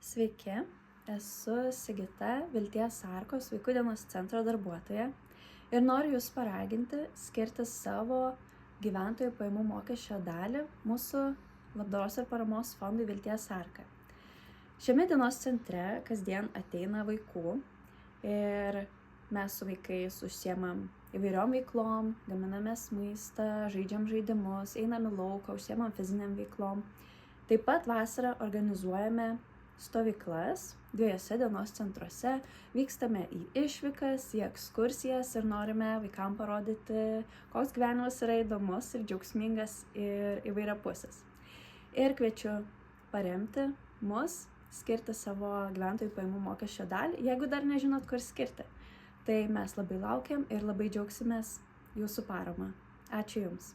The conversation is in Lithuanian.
Sveiki, esu Sigita, Vilties Arkos vaikų dienos centro darbuotoja ir noriu Jūs paraginti skirti savo gyventojų pajamų mokesčio dalį mūsų labdaros ir paramos fondui Vilties Arka. Šiame dienos centre kasdien ateina vaikų ir mes su vaikais užsiemam įvairiom veiklom, gaminamės maistą, žaidžiam žaidimus, einam į lauką, užsiemam fiziniam veiklom. Taip pat vasarą organizuojame stovyklas dviejose dienos centruose, vykstame į išvykas, į ekskursijas ir norime vaikam parodyti, koks gyvenimas yra įdomus ir džiaugsmingas ir įvairiapusis. Ir kviečiu paremti mus, skirti savo gyventojų pajamų mokesčio dalį, jeigu dar nežinot, kur skirti. Tai mes labai laukiam ir labai džiaugsimės Jūsų parama. Ačiū Jums.